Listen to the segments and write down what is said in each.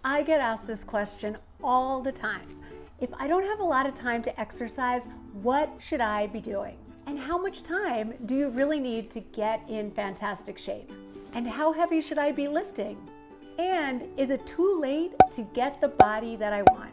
I get asked this question all the time. If I don't have a lot of time to exercise, what should I be doing? And how much time do you really need to get in fantastic shape? And how heavy should I be lifting? And is it too late to get the body that I want?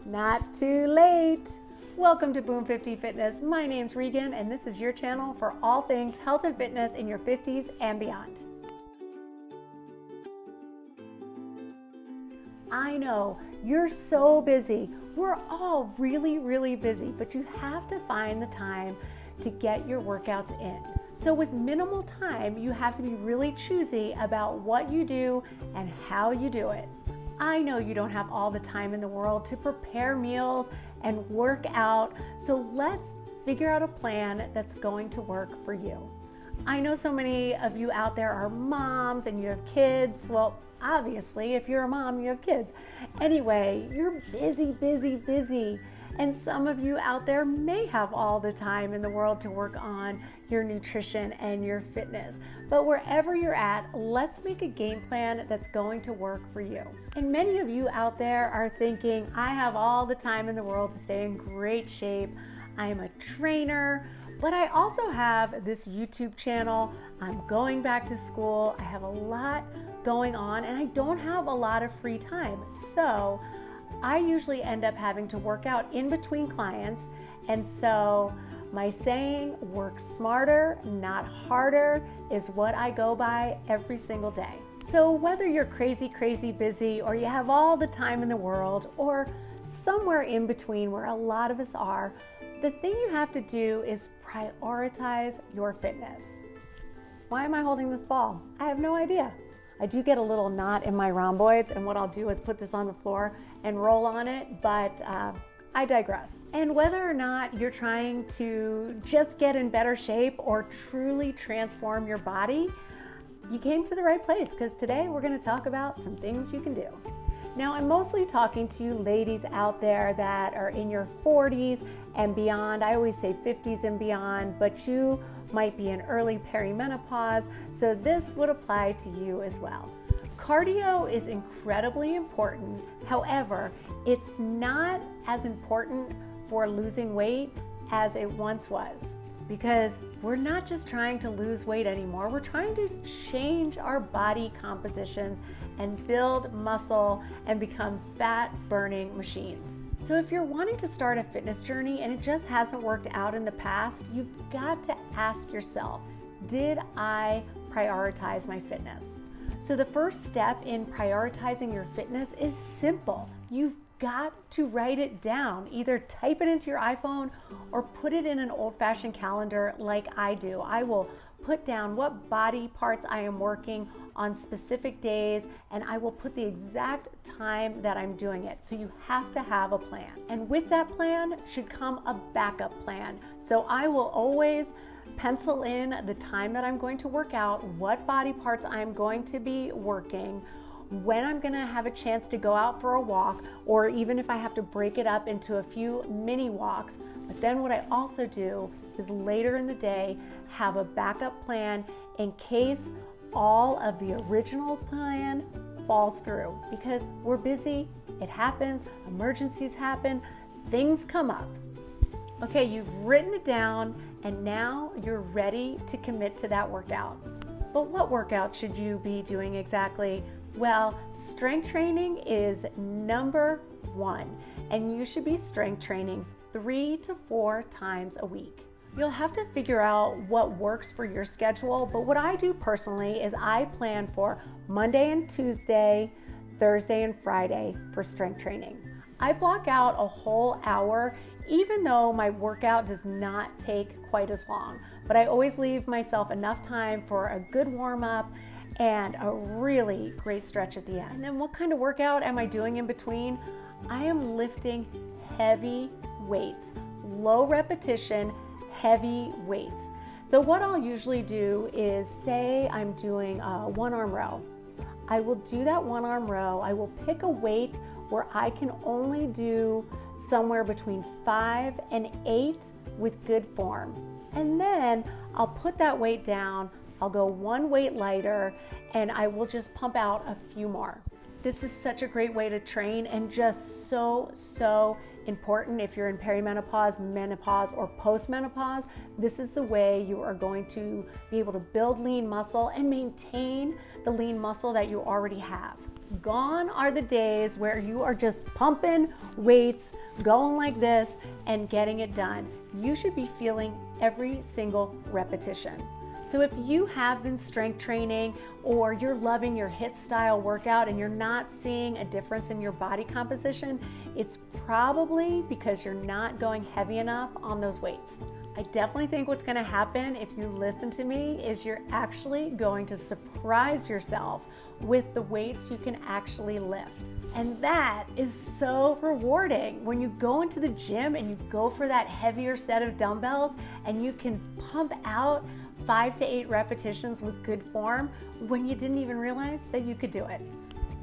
Not too late. Welcome to Boom 50 Fitness. My name's Regan, and this is your channel for all things health and fitness in your 50s and beyond. I know you're so busy. We're all really busy, but you have to find the time to get your workouts in. So with minimal time, you have to be really choosy about what you do and how you do it. I know you don't have all the time in the world to prepare meals and work out, so let's figure out a plan that's going to work for you. I know so many of you out there are moms and you have kids. Well, obviously, if you're a mom, you have kids. Anyway, you're busy. And some of you out there may have all the time in the world to work on your nutrition and your fitness. But wherever you're at, let's make a game plan that's going to work for you. And many of you out there are thinking, I have all the time in the world to stay in great shape. I'm a trainer, but I also have this YouTube channel. I'm going back to school. I have a lot going on and I don't have a lot of free time. So I usually end up having to work out in between clients. And so my saying, work smarter, not harder, is what I go by every single day. So whether you're crazy busy, or you have all the time in the world, or somewhere in between where a lot of us are, the thing you have to do is prioritize your fitness. Why am I holding this ball? I have no idea. I do get a little knot in my rhomboids, and what I'll do is put this on the floor and roll on it, but I digress. And whether or not you're trying to just get in better shape or truly transform your body, you came to the right place, because today we're going to talk about some things you can do. Now, I'm mostly talking to you ladies out there that are in your 40s and beyond. I always say 50s and beyond, but you might be in early perimenopause, so this would apply to you as well. Cardio is incredibly important. However, it's not as important for losing weight as it once was, because we're not just trying to lose weight anymore. We're trying to change our body compositions and build muscle and become fat-burning machines. So if you're wanting to start a fitness journey and it just hasn't worked out in the past, you've got to ask yourself, did I prioritize my fitness? So the first step in prioritizing your fitness is simple. You've got to write it down. Either type it into your iPhone or put it in an old-fashioned calendar like I do. I will put down what body parts I am working on specific days, and I will put the exact time that I'm doing it. So you have to have a plan. And with that plan should come a backup plan. So I will always pencil in the time that I'm going to work out, what body parts I'm going to be working, when I'm gonna have a chance to go out for a walk, or even if I have to break it up into a few mini walks. But then what I also do is later in the day have a backup plan in case all of the original plan falls through, because we're busy, it happens, emergencies happen, things come up. Okay, you've written it down and now you're ready to commit to that workout. But what workout should you be doing exactly? Well, strength training is number one, and you should be strength training 3 to 4 times a week. You'll have to figure out what works for your schedule, but what I do personally is I plan for Monday and Tuesday, Thursday and Friday for strength training. I block out a whole hour, even though my workout does not take quite as long, but I always leave myself enough time for a good warm-up and a really great stretch at the end. And then what kind of workout am I doing in between? I am lifting heavy weights, low repetition, heavy weights. So what I'll usually do is, say I'm doing a one-arm row. I will do that one-arm row. I will pick a weight where I can only do somewhere between 5 and 8 with good form. And then I'll put that weight down, I'll go one weight lighter, and I will just pump out a few more. This is such a great way to train, and just so important if you're in perimenopause, menopause, or postmenopause. This is the way you are going to be able to build lean muscle and maintain the lean muscle that you already have. Gone are the days where you are just pumping weights, going like this, and getting it done. You should be feeling every single repetition. So if you have been strength training, or you're loving your HIIT style workout and you're not seeing a difference in your body composition, it's probably because you're not going heavy enough on those weights. I definitely think what's going to happen if you listen to me is you're actually going to surprise yourself with the weights you can actually lift. And that is so rewarding when you go into the gym and you go for that heavier set of dumbbells and you can pump out 5 to 8 repetitions with good form when you didn't even realize that you could do it.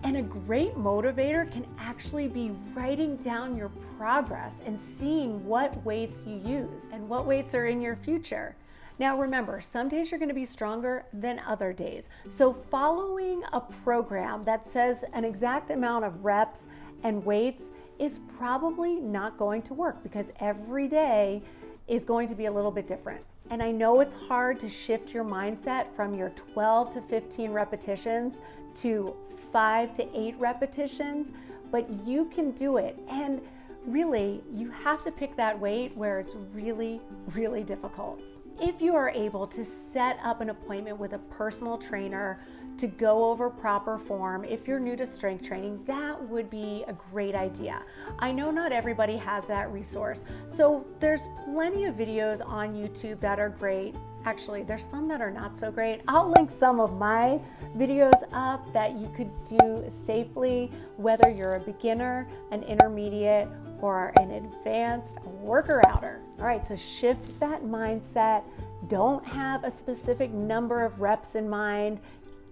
And a great motivator can actually be writing down your progress and seeing what weights you use and what weights are in your future. Now remember, some days you're going to be stronger than other days. So following a program that says an exact amount of reps and weights is probably not going to work, because every day is going to be a little bit different. And I know it's hard to shift your mindset from your 12 to 15 repetitions to 5 to 8 repetitions, but you can do it. And really, you have to pick that weight where it's really, really difficult. If you are able to set up an appointment with a personal trainer to go over proper form, if you're new to strength training, that would be a great idea. I know not everybody has that resource, so there's plenty of videos on YouTube that are great. Actually, there's some that are not so great. I'll link some of my videos up that you could do safely, whether you're a beginner, an intermediate, or an advanced worker outer. All right, so shift that mindset. Don't have a specific number of reps in mind.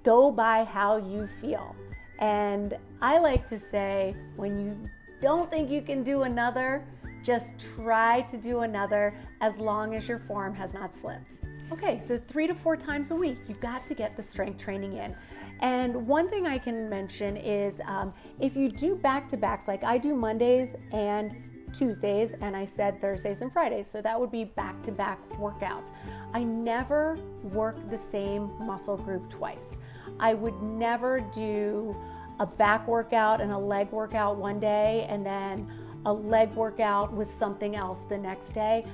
Go by how you feel. And I like to say, when you don't think you can do another, just try to do another, as long as your form has not slipped. Okay, so 3 to 4 times a week, you've got to get the strength training in. And one thing I can mention is if you do back-to-backs, like I do Mondays and Tuesdays, and I said Thursdays and Fridays, so that would be back-to-back workouts. I never work the same muscle group twice. I would never do a back workout and a leg workout one day and then a leg workout with something else the next day.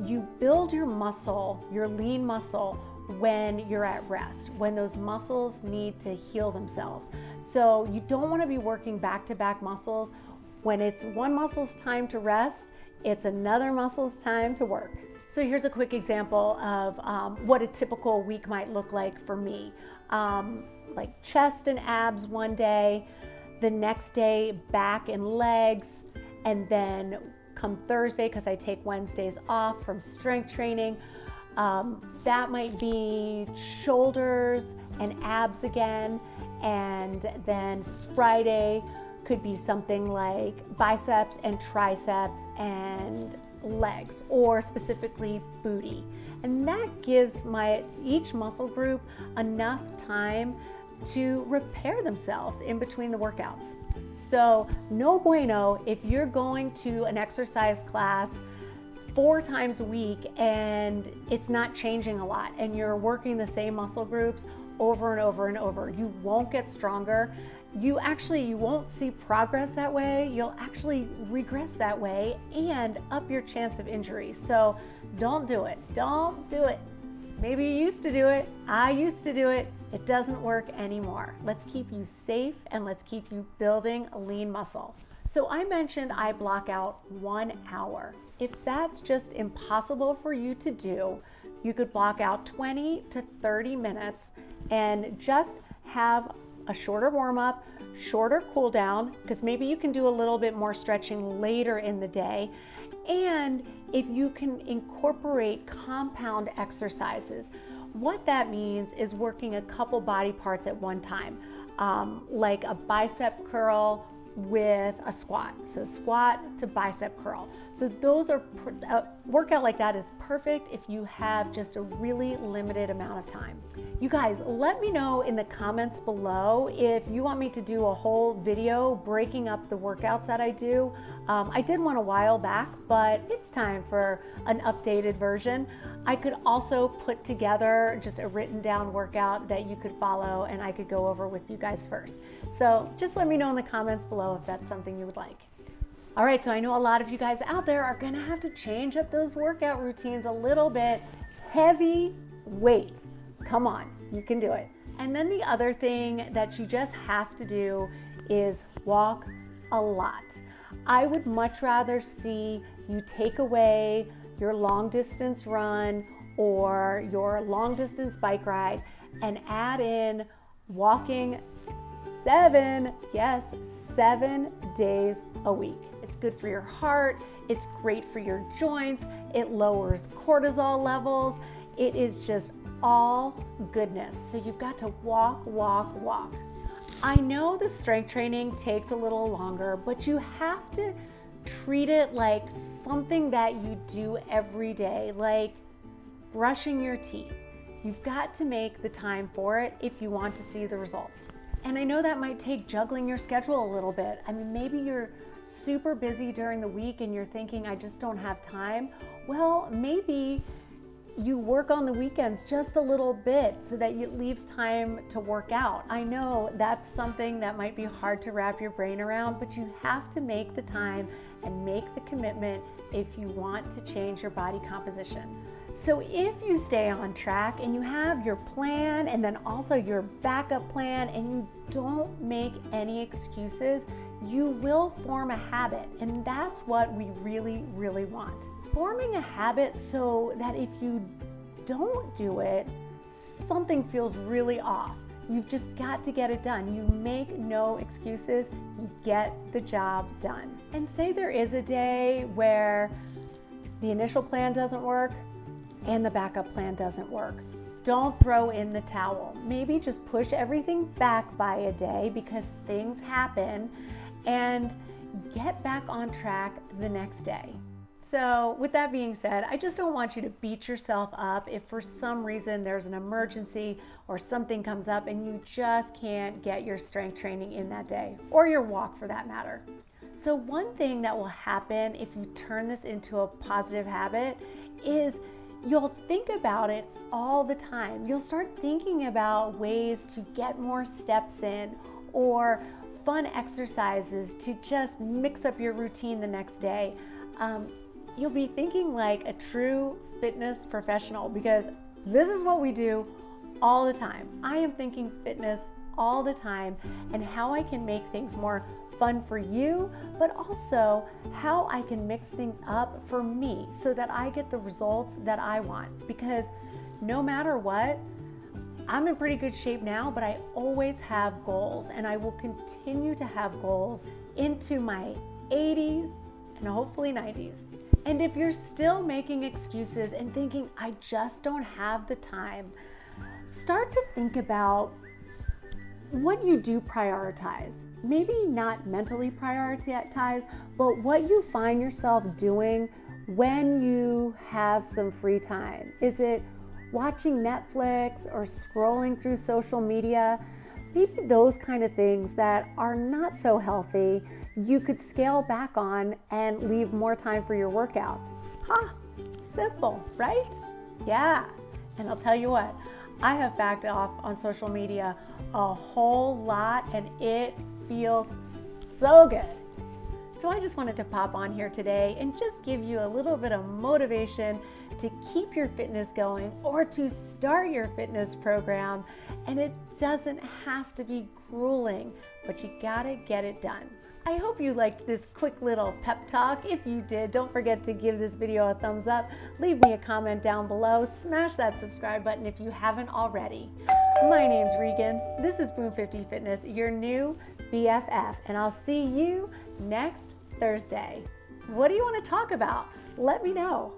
You build your muscle, your lean muscle, when you're at rest, when those muscles need to heal themselves. So you don't want to be working back-to-back muscles. When it's one muscle's time to rest, it's another muscle's time to work. So here's a quick example of what a typical week might look like for me. Like chest and abs one day, the next day back and legs, and then come Thursday, because I take Wednesdays off from strength training, that might be shoulders and abs again, and then Friday could be something like biceps and triceps and legs, or specifically booty. And that gives each muscle group enough time to repair themselves in between the workouts. So no bueno if you're going to an exercise class 4 times a week and it's not changing a lot, and you're working the same muscle groups over and over and over. You won't get stronger. You won't see progress that way. You'll actually regress that way and up your chance of injury. So don't do it. Don't do it. Maybe you used to do it. I used to do it. It doesn't work anymore. Let's keep you safe and let's keep you building a lean muscle. So I mentioned I block out 1 hour. If that's just impossible for you to do, you could block out 20 to 30 minutes and just have a shorter warm-up, shorter cool down, because maybe you can do a little bit more stretching later in the day. And if you can incorporate compound exercises, what that means is working a couple body parts at one time, like a bicep curl with a squat. So squat to bicep curl. So those are, a workout like that is perfect if you have just a really limited amount of time. You guys, let me know in the comments below if you want me to do a whole video breaking up the workouts that I do. I did one a while back, but it's time for an updated version. I could also put together just a written down workout that you could follow and I could go over with you guys first. So just let me know in the comments below if that's something you would like. All right, so I know a lot of you guys out there are gonna have to change up those workout routines a little bit. Heavy weights, come on, you can do it. And then the other thing that you just have to do is walk a lot. I would much rather see you take away your long distance run or your long distance bike ride and add in walking 7 days a week. It's good for your heart, it's great for your joints, it lowers cortisol levels, it is just all goodness. So you've got to walk, walk, walk. I know the strength training takes a little longer, but you have to treat it like something that you do every day, like brushing your teeth. You've got to make the time for it if you want to see the results. And I know that might take juggling your schedule a little bit. I mean, maybe you're super busy during the week and you're thinking, I just don't have time. Well, maybe you work on the weekends just a little bit so that it leaves time to work out. I know that's something that might be hard to wrap your brain around, but you have to make the time and make the commitment if you want to change your body composition. So if you stay on track and you have your plan and then also your backup plan and you don't make any excuses, you will form a habit, and that's what we really, really want. Forming a habit so that if you don't do it, something feels really off. You've just got to get it done. You make no excuses, you get the job done. And say there is a day where the initial plan doesn't work and the backup plan doesn't work. Don't throw in the towel. Maybe just push everything back by a day because things happen and get back on track the next day. So with that being said, I just don't want you to beat yourself up if for some reason there's an emergency or something comes up and you just can't get your strength training in that day, or your walk for that matter. So one thing that will happen if you turn this into a positive habit is you'll think about it all the time. You'll start thinking about ways to get more steps in or fun exercises to just mix up your routine the next day. You'll be thinking like a true fitness professional because this is what we do all the time. I am thinking fitness all the time and how I can make things more fun for you, but also how I can mix things up for me so that I get the results that I want. Because no matter what, I'm in pretty good shape now, but I always have goals and I will continue to have goals into my 80s and hopefully 90s. And if you're still making excuses and thinking, I just don't have the time, start to think about what you do prioritize. Maybe not mentally prioritize, but what you find yourself doing when you have some free time. Is it watching Netflix or scrolling through social media? Maybe those kind of things that are not so healthy, you could scale back on and leave more time for your workouts. Simple, right? Yeah, and I'll tell you what, I have backed off on social media a whole lot and it feels so good. So I just wanted to pop on here today and just give you a little bit of motivation to keep your fitness going or to start your fitness program. And it doesn't have to be grueling, but you gotta get it done. I hope you liked this quick little pep talk. If you did, don't forget to give this video a thumbs up, leave me a comment down below, smash that subscribe button if you haven't already. My name's Regan, this is Boom 50 Fitness, your new BFF, and I'll see you next Thursday. What do you want to talk about? Let me know.